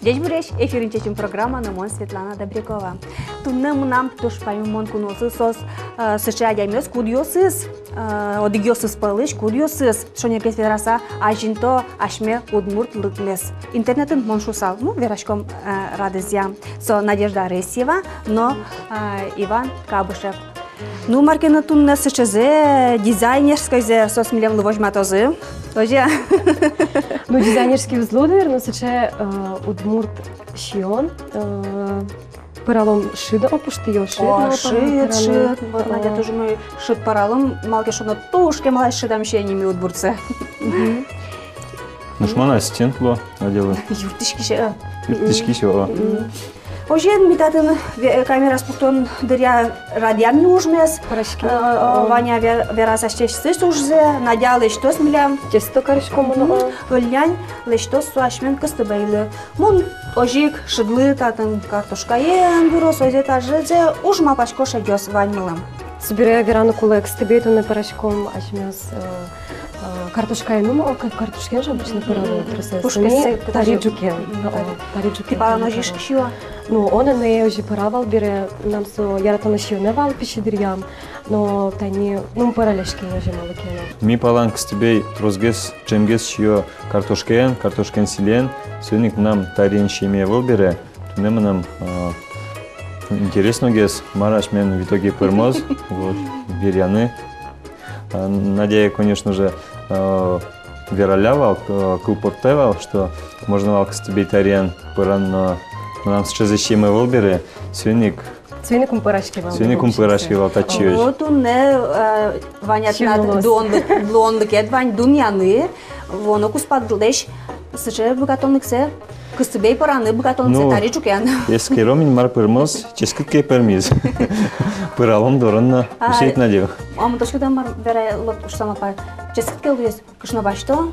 День буреш, эфирин чечим программа номон Светлана Добрякова. Туннем нам туш паймон куносы сос США ямес кудиосыз, одигиосыз палыш кудиосыз. Шонеркес вераса ажинто ашме удмурт лыкмес. Интернетын моншусал, ну верашком радызя. Со Надежда Аресьева, но Иван Кабышев. Ну, Маркина тунна СЧЗ, дизайнерская сосмилем лывожматозы. Тоже. Ну, дизайнерский взло, наверное, сече удмурт шион. Паралом шида опуштио шид. О, шид. Надя тоже мой шид паралом. Малки шо на тушке, малай шидам ще ними удмуртце. Ну, шмана стенкло надела. Юртышки ще. Юртышки ще. Ожен митатын камера спуктон дыря радиам не ужмес. Порошки. Ваня вераса щечсыз ужзе, Надя лештос милям. Тесто корешком оно. Өлнянь лештос суашмен кысты бейлы. Мун ожик шидлы татын картошкаен бурос озе тажыдзе ужма пашко шагёс ваньмылам. Собирая верану кулек с тебе, то на порошком ашмес картошка и ну, как картошки же обычно параллельно трясаются. Тариджукен. Ты пала ножишь кшила? Ну, он и не уже паравал бере, нам со яратона шионевал пищедрям, но тани, ну, параллельшки ножи малыкена. Ми паланг с тебе трозгес, чемгес шио картошкен силен, сегодня нам тарин шиме выбере, тунема нам интересно гес, мараш мен в итоге пермоз, вот, беряны. Надея, конечно же, веролявал, купортевал, что можно валка с тебе тарин пыран, но нам сейчас еще мы выберем, сегодня кумпырашки вал тачиёж. Вот он не ванят над блондык вань дуньяны, воно куспадлеш, сже богатоныксе, кыстыбей параны богатоныксе тариджукен. Если ромин мар пермоз, ческитке пермиз. Пыралом доронна, ушеет надел. А мы точно там бере лоб сама па. Ческитке луез кышна башто.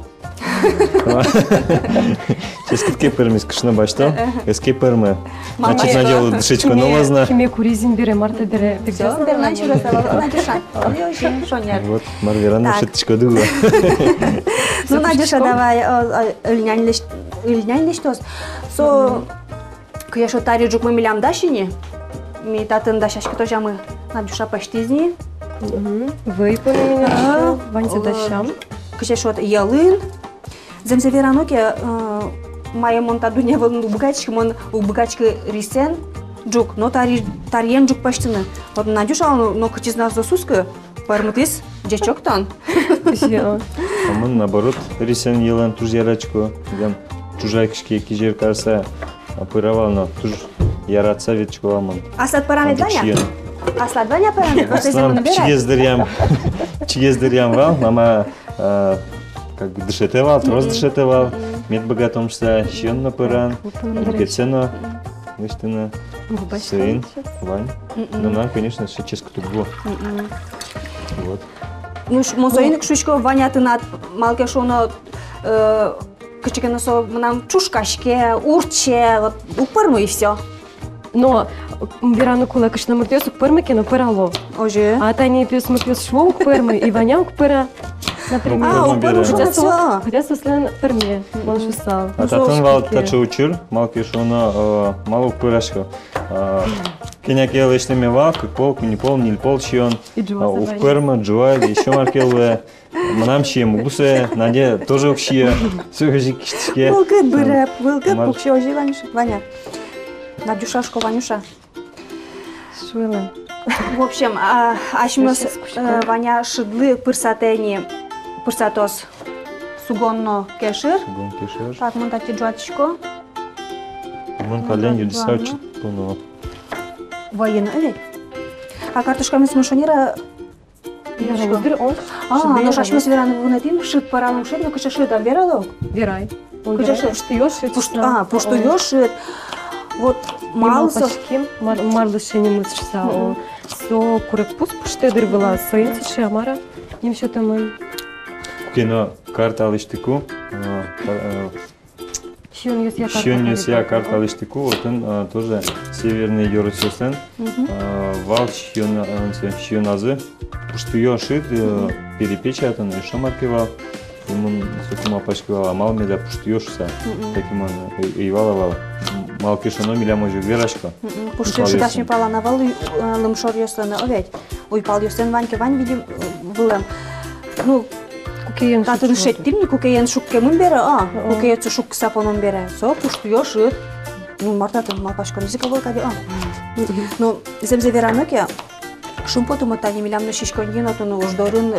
Ческитке пермиз кышна башто, эске перме. Значит надел дышечку новозна. Химия куризм бере, марта бере. Все, бернанчу раздавала, Надюша. Вот, Марверана шиточка дуга. Ну, Надюша, давай, ильнянь лиштос. Со, каяшо тариджук мы милям дашини, ми татын дашашки тоже мы, Надюша паштизни. Выполнили меня, ваньте дашам. Каяшо ялын. Земзевераноке, моя монтаду не был убгачки, мон убгачки рисен. Джук, но тарьен джук паштины. Вот Надюша, но катизна засуска, пармутис, дечок тан. А мы наоборот рисен елан туж ярачку, дем чужай кишки кижер карса, опыровал, но туж яратса ветчку амон. Аслад парамет ваня? Аслад ваня парамет? Аслам чиездырям вал, мама как бы дышетевал, трос дышетевал, мед богатомшса, щен на пыран, гетсено, выштына, сын, вань. Но нам, конечно, все честно тут было. Вот. Ну, мозаинок шучко Ваня ты над малке шоно качекено со нам чушкашке, урче, вот упорну и все. Но верану кулек кышна муртёсук пермеке, но пырало. Оже. А тани пьёс муртёс швоук пермы и ваняук пыра. Например, упорну все. хотя сослен перме, он шусал. А татан вал тача учир, малки шоно малук пырашко. Кеняке лишними вал, как пол, не пол, не пол чион. Ух перма, джуай, еще маркелы. Манам щем, гусе, Надя тоже общие. Все же киштичке. Вылка быреп, вылка пукши оже Ваня. Надюшашко, Ванюша. Шуэлэ. В общем, ашмёс Ваня шидлы пырсатени, пырсатос сугонно кешир. Сугон кешир. Так, мон тати джуатичко. Мон кален юдисавчит поно. Военно, ведь? А картошками смешонира... но шашмес вераны вунетин, шит паралым шит, но кача шит, а вералок? Верай. Кача шит? Пуштуёшь шит. Вот малсо... Марлышени мысчса. Со курек пуст пуштедыр была, соинциши амара. Ним что там он? Кино карта алыштыку. Щёньёс я карта алыштыку, вот он тоже северный Yorosёстен. Вал щёназы. Пуштуё шит, перепечатан, еще маркивал. ему сокума пашкива мал меда пуштиошса, таким он ивалавал. Мал кишано миля може верашка. Пуштиоши дашми паланавал лымшор ёсына овет. Уйпал ёсын Ваньке Вань видим вылым. Ну, Кукеен татын шеттим, кукеен шуккемын бере, кукеецу шук сапонон бере. Со пуштиоши. Ну, мартатын мал пашкон языковой кади, Ну, земзе вераныке, шумпоту тани милямны шишконгин отуну уждорын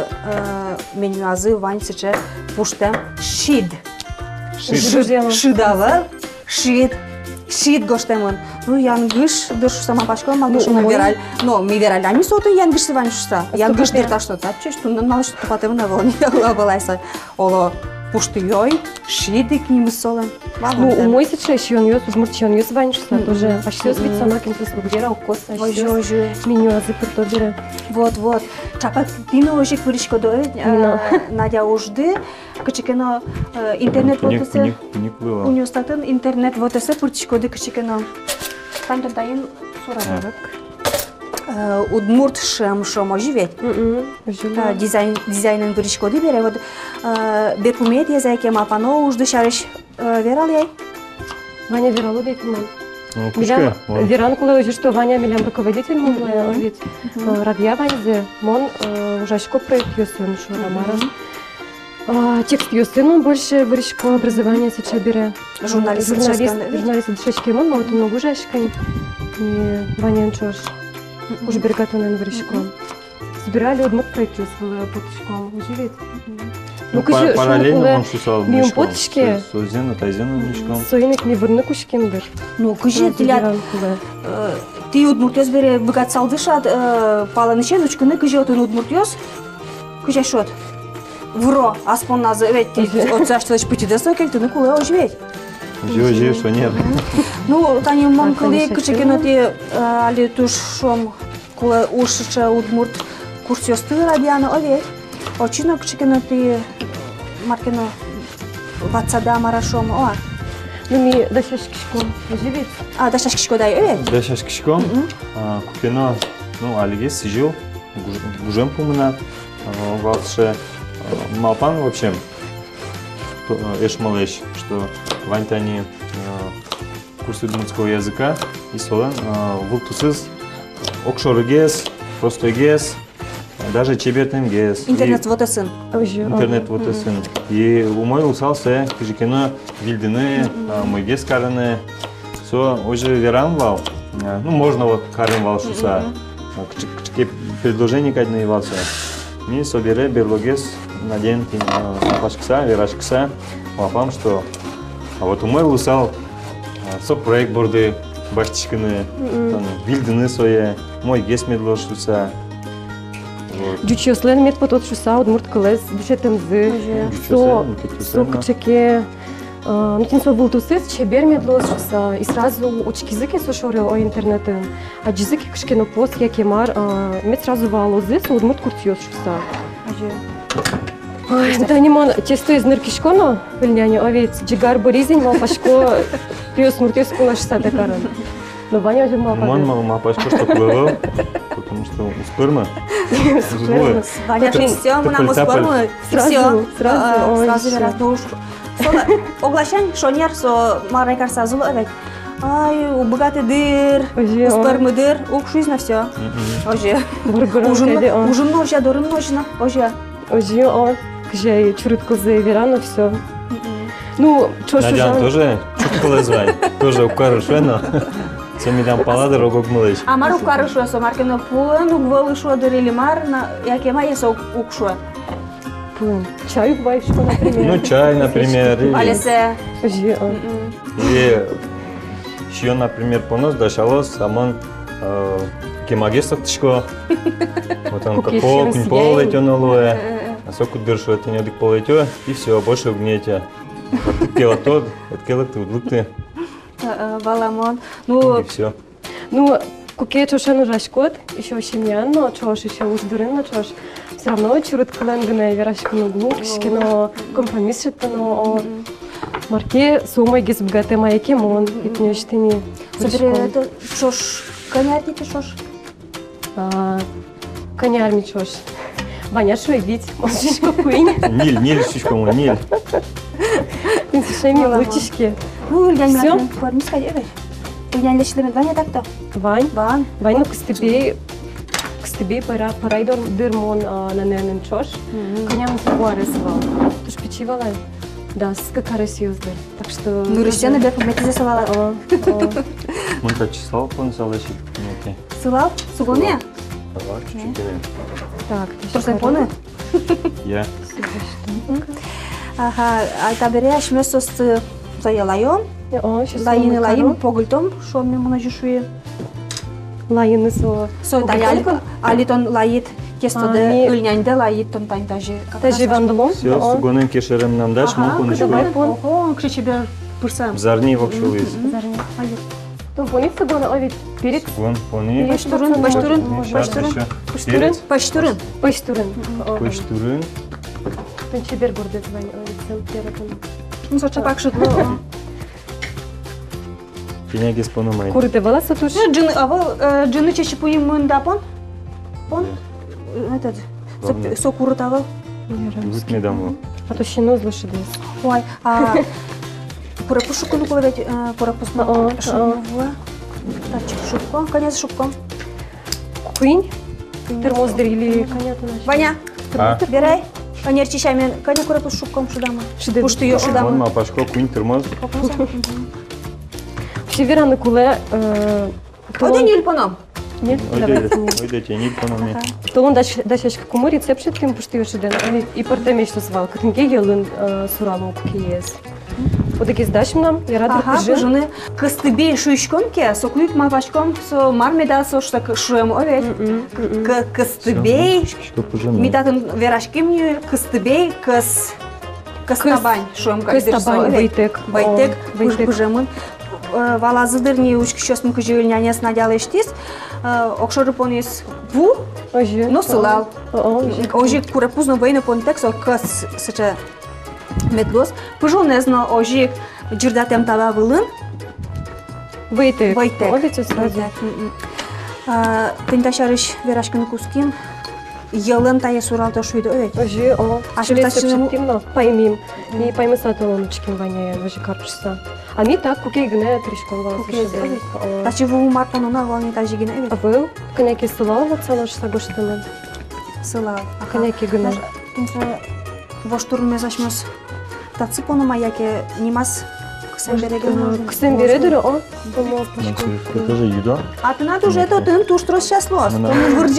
менюазы Вань сыче пуштем шид. Шидавы, шид гоштемын. Ну, янгыш дыш сама пашкон малгышын вераль. Но ми вераль, ами сотын янгыш сывань шуса. Янгыш дерта что тапчеш, туннан малыш тупатемын авалайса. Оло пуштиой, шиды к ним солен. Ну, у мой сейчас еще он ёс, ужмурчи он ёс ванишься тоже. Почти спит сама кем-то сбугдера, укоса, меню азыпыр то бере. Вот. Чапак дина уже куришко доет, Надя ужды, кычекено интернет вот эсе. Университетен интернет вот эсе пурчко ды кычекено. Там тайын суравак. Удмурт шомо живет. Дизайнен куришко ды бере. Вот бекумет языке мапано ужды шариш верал яй. Ваня вералу бекумет. Кушка. Веран, коли уже что Ваня милям руководитель мой, ведь радия Ваньзе, мон ужашко проект ёсын шурамара. Текст ёсын больше вырежко образование сейчас бере. Журналист дышечки мон, вот много ужашко. И Ваня чош. Уж бергатунен вырежко. Собирали удмурт проект ёсын потышком. Уже ведь. Ну, параллельно он шусал мишком. Мим потышке. Созену, тайзену мишком. Соинек ми вырны кушкиндер. Ну, кыжи тилят. Ты удмуртёс бере быгат салдышат, паланычен учкыны кыжи отын удмуртёс. Кыжи шот. Вро, аспон назы, ведь от заштылыч пытидесо кельтыны куле ожветь. Ожи, что нет. Ну, тани мон кылы кычекено ти али тушом куле ушче удмурт курсёсты радианы овет. Очино кычекено ти маркено ватсада марашом, Ну, ми дашашкишком живет. Дашашкишко дай, овет? Дашашкишком, купено, ну, алиге сижил, гужем помына, валше малпан, в общем, эш малыш, что вантани курсы удмуртского языка и солен, вултусыз, окшоры гес, простой гес, даже чебертем гес. Интернет вот сын. Интернет вот сын. И у мой усался, кижикено вильдины, мой гес караны, все уже верам вал. Ну, можно вот карен вал шуса. Предложение кадный вался. Ми собере берлогес на день пашкса, верашкса, лапам, что а вот у мой усал со проект борды баштичканы, вильдины свои, мой гес медложуса. Дючослен мет потот шуса удмурт кылез дючетемзы. Со кычеке ну тинсо бултусыз чебер медлос шуса и сразу учки языки сошорил о интернете. А языки кышкено пост якемар мет сразу валозы со удмурт куртьёс шуса. Ой, да не мон често из ныркишконо вильняне овец джигар боризин мал пашко пьёс муртёс кулашса такаран. Но Ваня уже мал папа. Мама пашко что плывал, потому что у спермы. Ваня, все, мы нам у спермы, все, сразу раз душ. Оглашен, шонер, со марайкар сазул, овет. Ай, у богатый дыр, у спермы дыр, укшусь на все. Оже, ужин ножа, дорым ножна, оже. Оже, он, кжей, чурытку заверано, все. Ну, что ж уже... Надя тоже чурытку звай, тоже укарышено. Сомилям палады рогок мылыш. А мару карышо, со маркено пуэн, угвалышо дырили марна, якема есо укшо. Пуэн. Чай угвайшо, например. Ну, чай, например. Алисе. Или еще, например, понос дашалос, амон кемагесок тишко. Вот он какого кунь-пол летё налуэ. А соку дыршу, это не одик пол летё, и все, больше угнете. Откела тот, откела ты, удлукты. Валамон. Ну, все. Ну, куке чошану рашкот, еще семьян, но чош еще уж дурен, чош. Все равно чурут кленгне верашкину глупшкино, компромисс но марке сумой гизбгате маяки мон, итнёштини. Собери это чош, конярки ты чош? Конярми чош. Ваня шойбить, мальчишка куинь. Ниль, щучкому, Ниль. Шейми лучишки. Ну, Ульян, Всё? көрміз қайда? Ульян лешлемет, Ваня так-то. Вань, Ван. Вань, ну к тебе пора дырмон на ненен чош. Коням забуаресвал. Туш печивала. Да, скакары съезды. Так что... Ну, Рустяна бе памяти засылала. Мунта число понсалашик. Окей. Сылал? Сугоне? Давай, чуть-чуть. Так, Тұрсай поны? Я. Ага, айта бере, ашмес состы заялайым. О, сейчас Лайыны лайым, погылтым, шо мен мұна жүшуе. Лайыны со... Сой таялик, алитон лайит, кестоды, ми- өлнянды лайит, тон тайн тажи. Тажи вандалом? Все, сугонен кешерем нам дашь, Ага, муку давай, ничего. ого, кшичи бе пырсам. Зарни вокшулиз. То вони це було овід перед Сугон, пони. Паштурын, паштурын, Паштурын. паштурын. паштурын. Паштурын. Тен чебер гордет вань овід перед. Ну, соча пак шытлы. Пенягес пономай. Курите вала сатуш? Джины, джины чечи пуим мында пон? Пон? Этот, Ладно. сок урыт авыл. Гүтме даму. А то ще нозло ще десь. Ой, пурапу шукуну коведать, пурапу Ага, шукуну. Тачик шубко, конец шубком. Куинь? Термоздер или понятно. Ваня, А? берай. Конер чищамен, коня пурапу шубком шудамы. Шидет. Пушты ее Вон шудамы. ма пашко, куин термоз. Ще вірани куле... Один юль поном. Ні? Ойде тянит пономи. Толон дашашка кому рецепт шитким пушти шиден. І порте що звал. Катинге ялин суралу кукієс. Отакі здачим нам, я рада Ага, пожин. пожыны. Кыстыбей шуйшкомке, сокуик мавашком, со мармеда со штак шуем овет. Кыстыбей, Что пожену? митатын верашким ню, кыстыбей, кыстабань шуем как Кыстабань, вейтек. Вейтек, Вейтек. пожемын. Вала задырни учки щосмы кыжыльняняс надяла иштис. Окшоры понес ву, Ожи. но сылал. Ожи. Ожи курапузно вейна понтек, со кыс сыча медлос. Пожонезно ожи джирдатем тала вылын. Вейтек. Вейтек. Одите сразу. Тенташарыш верашканы куским. Ялын тая суралта шуйду öyle. Ожи, о. А Ще что рецепт тащим? шитким, но поймим. И пойми саталоночким ваняем, ожи карпшса. А ми так, кукей гне тришкова шиден. Тачи ву марпанона вални тажигine А evet. вы? Коняки сылал вот салаш сагоштамен. Сыла. Коняки гне. Тинсе воштурме зашмёс. Татсы понума яке нимас кысен береген. Ксен бередер, о. Это тоже еда? А ты надо уже это тын туш трос сейчас лос. Ну,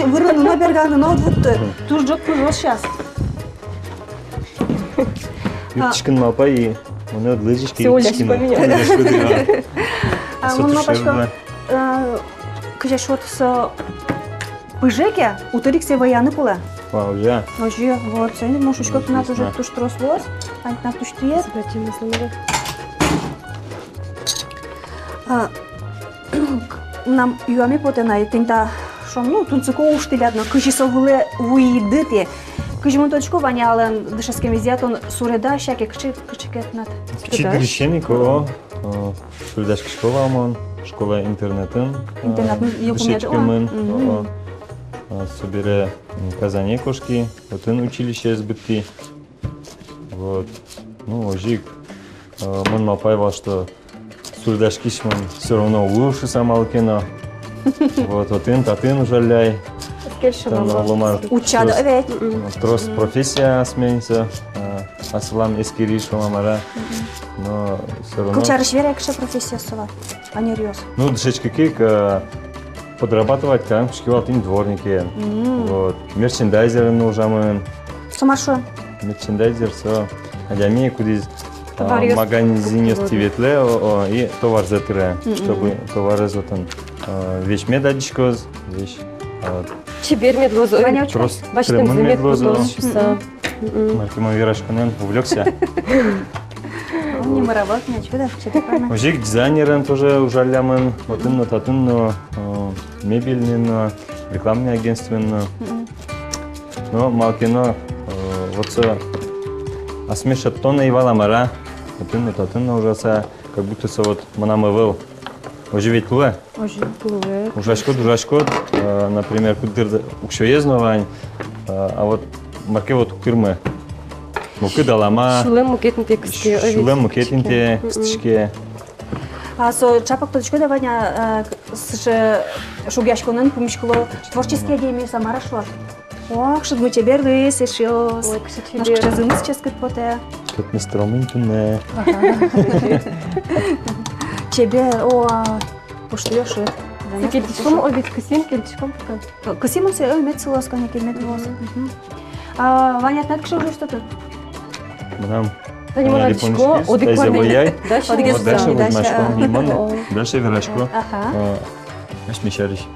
Вырын на берганы на вот туш жок туш сейчас. Юртишкин мапа и оны лыжишки Всего лишь юртишкина. поменяли. Он мапашка кыжа шот со пыжеке утыриксе ваяны пула. Вау, я. Ожи, вот, сен мушечка ты надо уже Отлично. туш трос лос. А на туш триет. Нам юами потенай тента шом ну тунцыко уштилядно кыжи совле уйдыте. Кыжи монточко ванялен дышаскем визиатон суреда шаке кычекет нат. Küçük Грищеннико, Шульдашка школа амон, школа интернетын. Интернетын yapımıydı o. Дышечкемын, собере Казане кошки, отын училище сбытки. Вот. Ну, ожик. Мон мапайвал, что Шульдашкишман все равно лучше самал кино. Вот, отын, татын ужаляй. Там ломар. Учады, evet. Трос профессия сменится. Асылам эскери шоламара. Но все равно... Кылчарыш вере кыша профессиясы бар. Анерьез. Ну, дышечка кейк, подрабатывать там, шкивалтин дворники. Вот. Мерчендайзеры нужны. Сомаршо. Мерчендайзер, все. Адями, кудиз Товар магазине стиветле и товар затыре, чтобы товары затын. Вещь медадичкоз, вещь... Чебер медлоз. Ванячка. Просто Бачите, кремон замет медлозоз. потом. Маркима Верашканен увлекся. Он не моровал, ничего, да, все правильно. Ожик дизайнером тоже ужалямын, отынно, татынно, мебельно, рекламное агентство. Но малкино, вот все, асмешат тона и валамара, отынно, татынно ужаса, как будто со вот манамывал. Оживить пуле. Ужашкот, например, кудыр укшоезнувань, а вот марке вот кырмы. Муки далама. Шулем мукетинте кыске. Шулем мукетинте кыстышке. Со чапак точку давания с шугяшконен помешкало творческие идеи сама рашла. Ох, что мы тебе рыс еще. Ой, кстати, наш чазымыз сейчас как поте. Тут инструментune. Тебе о пуштешь. Кельтичком обед кысем, кельтичком пока. Кысим все мецелос, конечно, мецелос. А Ваня, так что уже что-то? Мадам. Да не молодечко, одекварный. Дальше возьмашко, лимон, дальше верашко. Ага. Мешариш.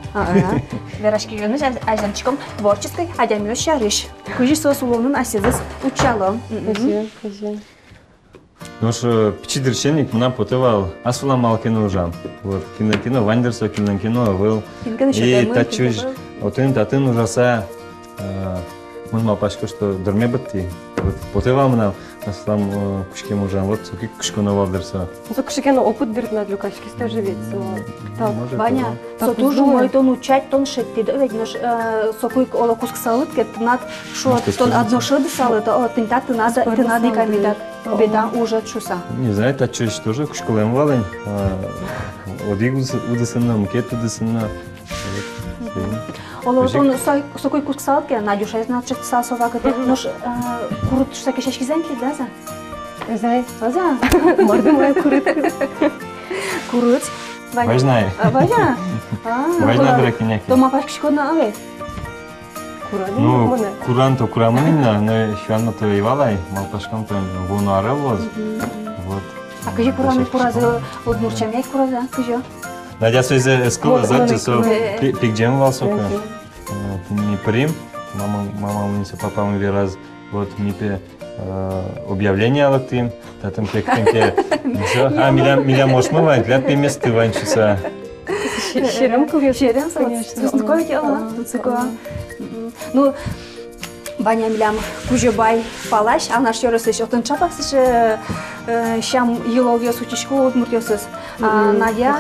Верашки юнус азамчиком творческой, адям шариш. Кujи сосулонун асизис учало. Ну что, пичидерченник нам потевал, асфала малкино ужам. Вот кино Вандерса, кино был. И тачуж, татын ужаса, мы мапашка что дурме бытти. Вот потевал нам асфалам кушкем ужам. Вот суки кушкона Вандерса. Ну кушкено опыт берет на люкашки, стажи ведь. Ваня, со тоже мой тон учать, тон шетти, да ведь наш сокой олакуск салат, кет над шо тон одно шоды салат, а тинта ты надо и кандидат. Беда уже чуса. Не знаю, тачуж тоже кушколем валень. Одиг удасына, мукет удасына. Оло тон сокой куск салат, ке Надюша значит сал совак, наш курут всякие шашки занки, да за? Знай. За? Морды моя курит. Курут. Важная. Важна? Важна дракиняки. Дома пашки на аве. Ну, куранто кураманина, но шванно то и валай, малпашкам там воно арелоз. Вот. А кажи куразы от мурчамей кураза, кажи. Надя связи скола задче со пикджем валсока. Ми прим, мама мне со папам раз вот ми пе объявление алактим, татам пектенке. А миля мошмова, для пеместы ванчуса. Щерем Щерем, конечно. Такое дело, ну, Ваня милям кужебай палаш, а наш yorosыш отын чапаксыш шам еловьё сучишко отмуртёсыз. Надя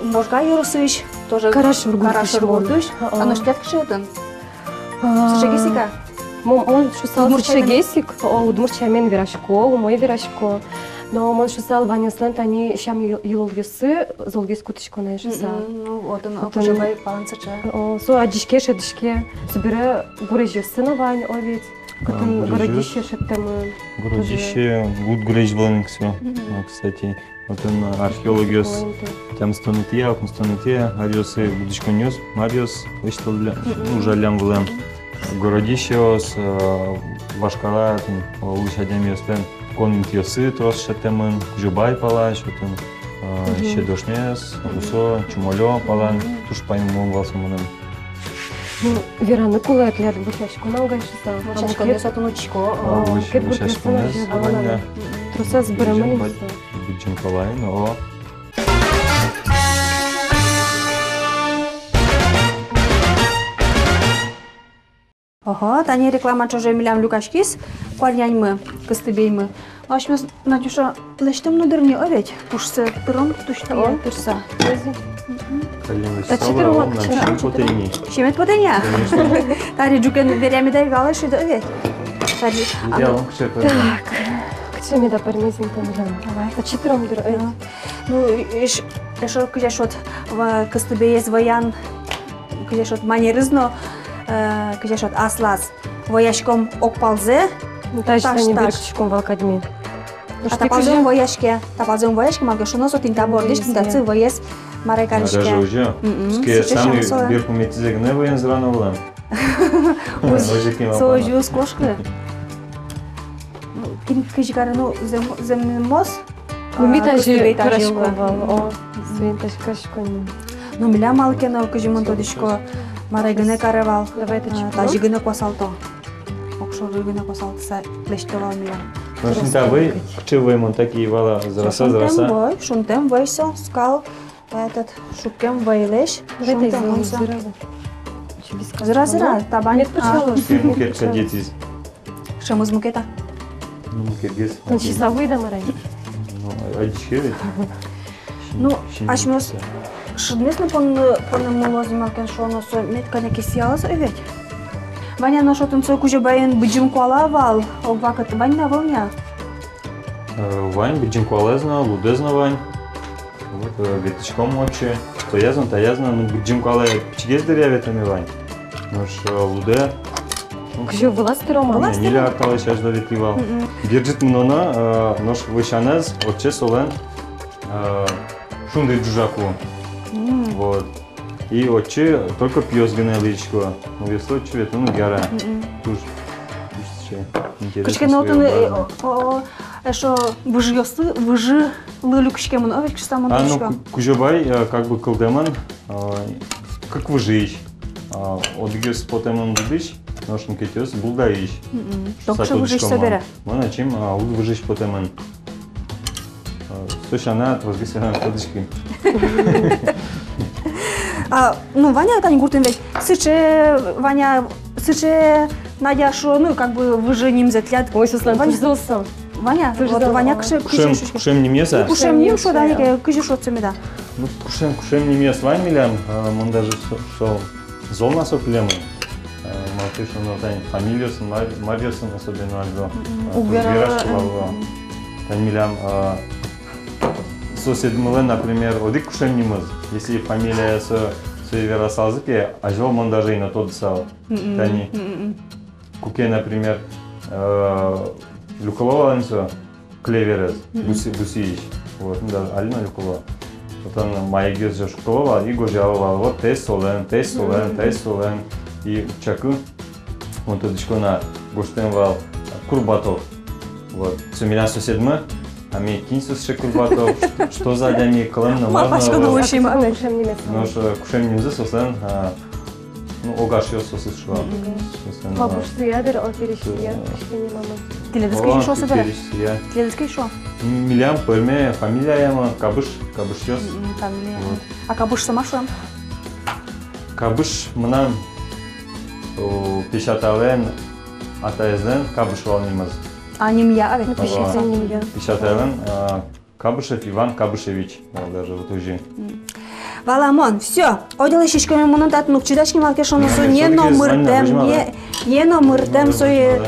можга yorosыш тоже Карашур гуртыш. А наш клеткши отын. Шегесика. Мон шусал шегесик, удмурчамен верашко, мой верашко. Но мон шусал Ваня слент они шам еловьёсы, золгес кутышко на шуса. Ну, отын кужебай палансыча. Со адишке шедишке, собира гурежёсы на Вань, овец. Катын городище шеттемы. Городище, гуд гуреж волниксо, кстати. Вот он археологиос, там стонетия, ариосы будочко нес, мариос, вышел ужалям влем. Городищеос, вашкара, улучшадем ёстен, конвентиосы трос шеттемын, кужебай палаш, вот щедошмес, усо, чумолё палан, туш паймон валсамонем. Ну, Вераны кулает лет бучашку наугайшыса. Бучашко нес отын учко. Бучашко нес, Ваня. Труса с барамын. Будем палай, но... Ага, тани реклама чуже милям люкашкис, кварняньмы, кыстыбеймы. Ашмес Надюша лештем нудырни оведь, пушсы тырон туштия тырса. Шемет потеня? Тари джукен берями дай вала шида оведь. Так, кче ми да пармезин там жан. Давай. А четыром дыр оведь. Ну, ешо кыжешот кыстыбейез воян, кыжешот манерызно, кыжешот аслаз, вояшком окпалзе, Ташта беркчиком валкадми. А тапалзем вояшке, малга шуносо тинта бордиш, тинта ци вояз марайкаришке. Даже уже? Ски сами берку метизек не воен зрано влам. Сожу с кошкой. Кыжикары, ну, земмос. Митажи кашком вал. Свин кашком. Ну, миля малкена кыжимон тодишко марайгыне каревал. Давай тачко. Тажигыне косалто. Окшорыгыне косалтса лештовал миля. Ну, шинта вы, кчевый мон такие вала зараса. Шунтем вейсо, скал, этот, шукем вейлеш, шунтем вейсо. Зра, табань. Мет почало. Мукет кадетис. Шемыз мукета. Ну, мукет гес. Он часовой да марай. Ну, альчевит. Ну, ашмёс, шыдмесно понны мулозим алкен шоносо меткане кисиалыз оведь. Ваня, но что-то все куча байен бджим куалавал, обвакат Вань на волне. Вань, бджим куалезна, лудезна Вань. Вот веточком вообще. То язна, ну бджим куале пчигездер я ветами Вань. Нож луде. Кужу власти Рома. Ниле арталы сейчас доветивал. Держит мнона, нож вышанез, отче солен. Шунды джужаку. Вот. И отче только пьёс генеличку. Ну весло чувет, ну гара. Туж. Интересно. Кучка нотон, что выжи лылюкшке много, ведь что там ну кужобай как бы колдеман, как выжить. Одгес потеман будешь, ношен кетёс булдаиш. Только что выжить собера. Мона чем выжить потеман. Слушай, она отвозгись на подышки. Ну, Ваня, это не гуртин ведь. Ваня, Надя, что, ну, как бы вы же ним затлят. Ой, Суслан, ты ждался. Ваня, вот Ваня, кушем не меса. Кушем не что, да, никакие, кушем что цемеда. Ну, кушем не мес Вань милям, он даже что зол нас оплемы. Малты, что он там фамилиосын, Мариосын особенно альго. Убираш кулаву. Тань милям. Сосед мылы, например, одик кушем не мыз. Если фамилия Суевера Салзыки, а жил он даже и на тот сал. Тани. Куке, например, Люколова анцо, Клеверез, Бусиич. Вот, да, Алина Люколова. Вот он моя гезжа Шуколова, и гожалова, вот тес солен. И чаку, он тодичко на гоштенвал Курбатов. Вот, все меня соседмы. А мне киньсус ще Курбатов, что за дями клем, но Мапашка научим. Ну что, кушем немцы сослен, ну огаш ее сосед шла. Бабушка ядер, а перешия, не мама. Теледский что собера? Теледский что? Милям, пойме, фамилия яма, Кабыш ёс. Фамилия. А Кабыш сама что? Кабыш мнам пешатален, атаезден, Кабыш валнимаз. А не я, а ведь Напишите не я. Пешатален, Кабышев Иван Кабышевич, даже вот уже. Валамон, все. Одел щичками монотат, ну чудачки малки шо носу не номертем сой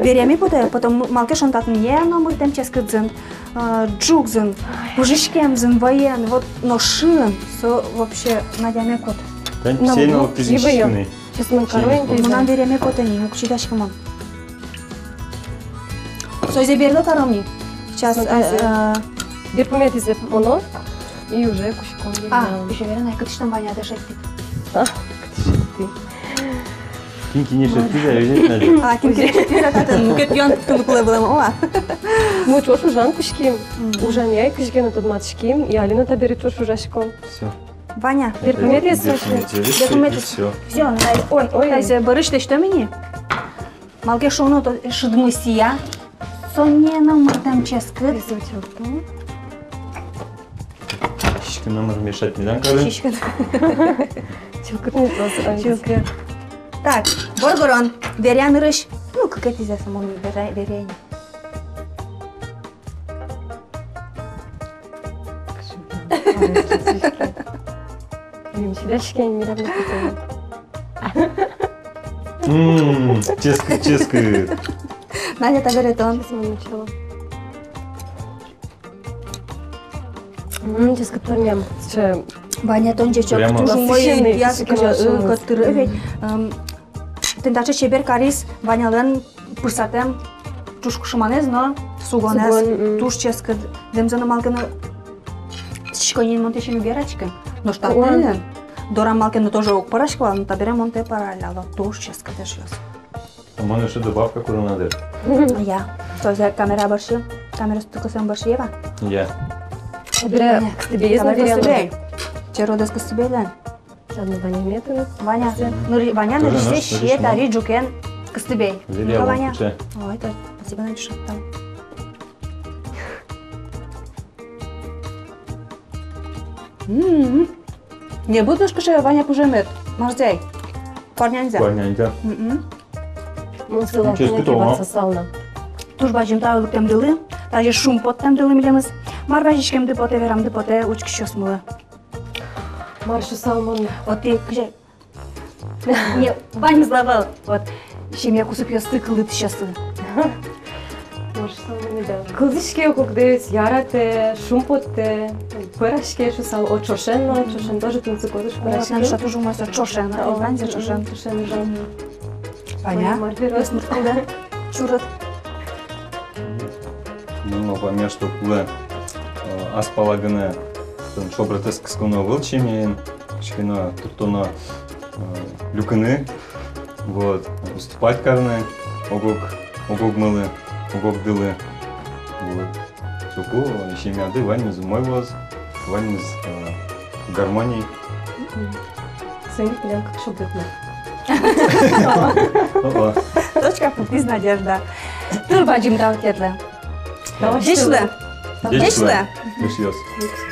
верями поте, потом малки шо тат не номертем ческадзен, джукзен, ужичкемзен, воен, вот но шин, со вообще надяме кот. Тань все на физический. Сейчас мы коровенький. Нам верями поте не, мук чудачки мон. Сой забердо коромни. Сейчас. Бир помет из оно. И уже кушком. Еще верно, как что Ваня даже ты. Кинки не шерти, да, взять надо. Кинки не шерти, да, ну как я тут было. Мы чош ужан кушки, ужан яй кушки на тот матчки, и Алина та берет чош ужашком. Все. Ваня, документы все. Все, ой, тайся, барыш ты что мне? Малке шоно то шдмусия. Сонена мурдам ческыр. Щичка номер мешать не дам, кажется. Щичка. Чилка. Так, Боргорон, верян рыш. Ну, как это здесь самому веряне. Дальше не равно. Честка. Надя говорит он. Честка турнем. Ваня тончечок, тоже мой язык, который ведь тендаче чебер карис, Ваня лен пурсатем, чушку шуманез, но сугонез, туш честка, земзана малкана, чичконин монтешин берачка, но что ты? Дора малкана тоже окпарашкала, но табере монте параллело, туш честка też jest. А можно еще добавка, которую надо? Я. То есть камера большая, камера только сам большая. Я. Бре, к тебе есть наверное. Черода с костюбелен. Ладно, Ваня метод. Ваня, ну Ваня на все щет, ари джукен костюбей. Ваня. Ой, это спасибо на что там. Не буду скажи, Ваня пужемет. Морзей. Парнянзя. Парнянзя. Мы села киваться сална. Туж бачим тавы темдылы, даже шум под темдылы милеміз. Мар бачишкем депоте верам депоте учки щосмылы. Маршу салмон. Вот ты, кже. Не, Ваня зловал. Вот. Шемья кусып ясты кылып сейчас. Може, що не дав. Кылдышке кукдес, ярате, шумпотте, пырашке шусал, о чошенно, чошен тоже тунцы кодыш Вот, нам пырашке. что тоже у нас чошен, Ваня чошен. Чошен, жан. Ваня, Марфирос. да? Чурат. Ну, помер, что куле аспалагыны шобратес кыскыны был чемейн, кичкена туртона люкыны, вот, уступать карны, огог мылы, огог дылы, вот. Суку, чемяды, Ваня мой воз, Ваня гармонией. Сьогодні підемо як шубитно. Опа. Точка пути надежда. Тур бачим там кетле. Дишле. Дишле. Дишле. Дишле.